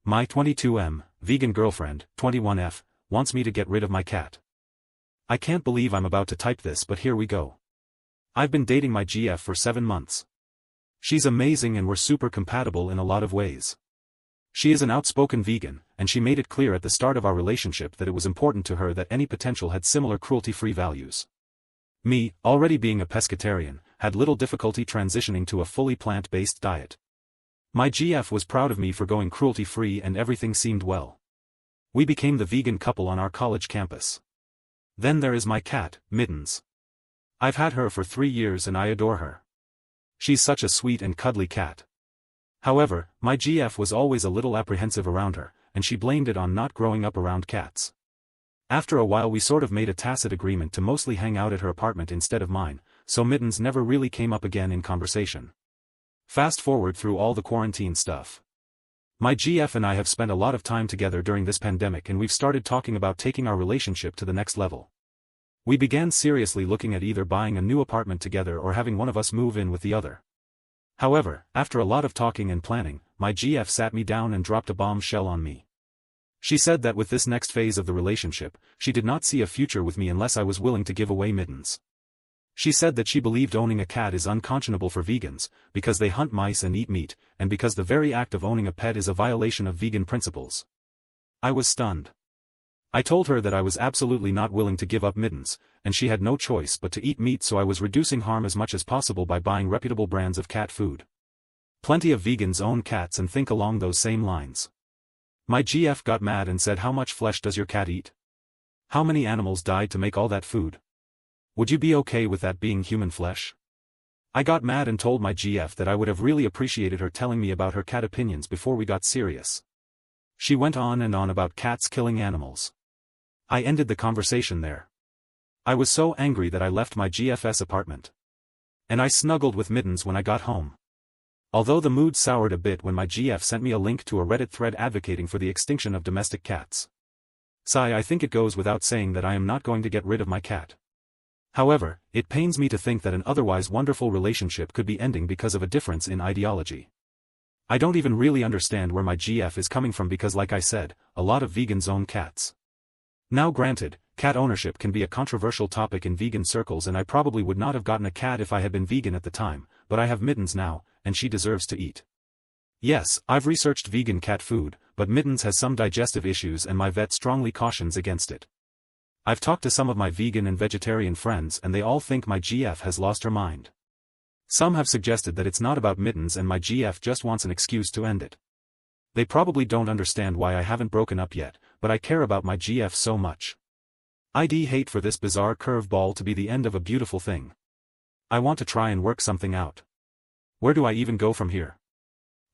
My 22M, vegan girlfriend, 21F, wants me to get rid of my cat. I can't believe I'm about to type this, but here we go. I've been dating my GF for 7 months. She's amazing and we're super compatible in a lot of ways. She is an outspoken vegan, and she made it clear at the start of our relationship that it was important to her that any potential had similar cruelty-free values. Me, already being a pescatarian, had little difficulty transitioning to a fully plant-based diet. My GF was proud of me for going cruelty-free and everything seemed well. We became the vegan couple on our college campus. Then there is my cat, Mittens. I've had her for 3 years and I adore her. She's such a sweet and cuddly cat. However, my GF was always a little apprehensive around her, and she blamed it on not growing up around cats. After a while we sort of made a tacit agreement to mostly hang out at her apartment instead of mine, so Mittens never really came up again in conversation. Fast forward through all the quarantine stuff. My GF and I have spent a lot of time together during this pandemic and we've started talking about taking our relationship to the next level. We began seriously looking at either buying a new apartment together or having one of us move in with the other. However, after a lot of talking and planning, my GF sat me down and dropped a bombshell on me. She said that with this next phase of the relationship, she did not see a future with me unless I was willing to give away Mittens. She said that she believed owning a cat is unconscionable for vegans, because they hunt mice and eat meat, and because the very act of owning a pet is a violation of vegan principles. I was stunned. I told her that I was absolutely not willing to give up Mittens, and she had no choice but to eat meat, so I was reducing harm as much as possible by buying reputable brands of cat food. Plenty of vegans own cats and think along those same lines. My GF got mad and said, "How much flesh does your cat eat? How many animals died to make all that food? Would you be okay with that being human flesh?" I got mad and told my GF that I would have really appreciated her telling me about her cat opinions before we got serious. She went on and on about cats killing animals. I ended the conversation there. I was so angry that I left my GF's apartment. And I snuggled with Mittens when I got home. Although the mood soured a bit when my GF sent me a link to a Reddit thread advocating for the extinction of domestic cats. I think it goes without saying that I am not going to get rid of my cat. However, it pains me to think that an otherwise wonderful relationship could be ending because of a difference in ideology. I don't even really understand where my GF is coming from because, like I said, a lot of vegans own cats. Now granted, cat ownership can be a controversial topic in vegan circles and I probably would not have gotten a cat if I had been vegan at the time, but I have Mittens now, and she deserves to eat. Yes, I've researched vegan cat food, but Mittens has some digestive issues and my vet strongly cautions against it. I've talked to some of my vegan and vegetarian friends and they all think my GF has lost her mind. Some have suggested that it's not about Mittens and my GF just wants an excuse to end it. They probably don't understand why I haven't broken up yet, but I care about my GF so much. I'd hate for this bizarre curveball to be the end of a beautiful thing. I want to try and work something out. Where do I even go from here?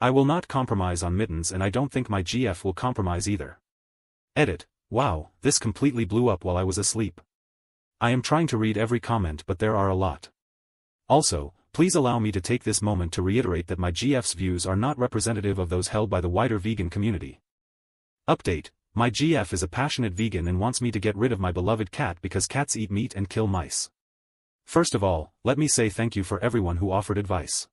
I will not compromise on Mittens and I don't think my GF will compromise either. Edit. Wow, this completely blew up while I was asleep. I am trying to read every comment but there are a lot. Also, please allow me to take this moment to reiterate that my GF's views are not representative of those held by the wider vegan community. Update. My GF is a passionate vegan and wants me to get rid of my beloved cat because cats eat meat and kill mice. First of all, let me say thank you for everyone who offered advice.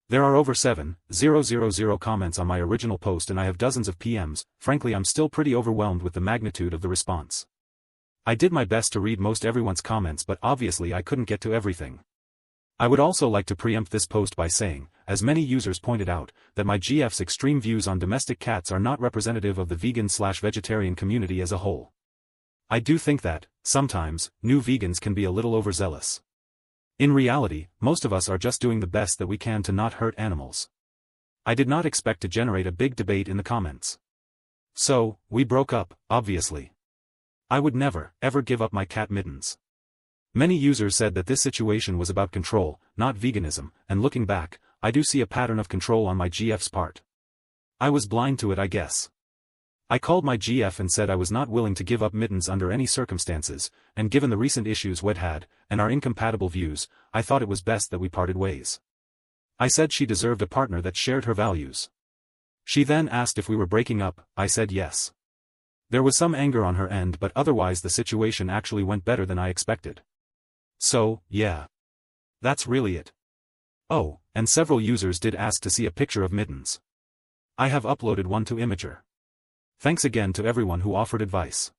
There are over 7,000 comments on my original post and I have dozens of PMs. Frankly, I'm still pretty overwhelmed with the magnitude of the response. I did my best to read most everyone's comments but obviously I couldn't get to everything. I would also like to preempt this post by saying, as many users pointed out, that my GF's extreme views on domestic cats are not representative of the vegan/vegetarian community as a whole. I do think that, sometimes, new vegans can be a little overzealous. In reality, most of us are just doing the best that we can to not hurt animals. I did not expect to generate a big debate in the comments. So, we broke up, obviously. I would never, ever give up my cat Mittens. Many users said that this situation was about control, not veganism, and looking back, I do see a pattern of control on my GF's part. I was blind to it, I guess. I called my GF and said I was not willing to give up Mittens under any circumstances, and given the recent issues we'd had, and our incompatible views, I thought it was best that we parted ways. I said she deserved a partner that shared her values. She then asked if we were breaking up. I said yes. There was some anger on her end but otherwise the situation actually went better than I expected. So, yeah. That's really it. Oh, and several users did ask to see a picture of Mittens. I have uploaded one to Imgur. Thanks again to everyone who offered advice.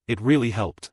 It really helped.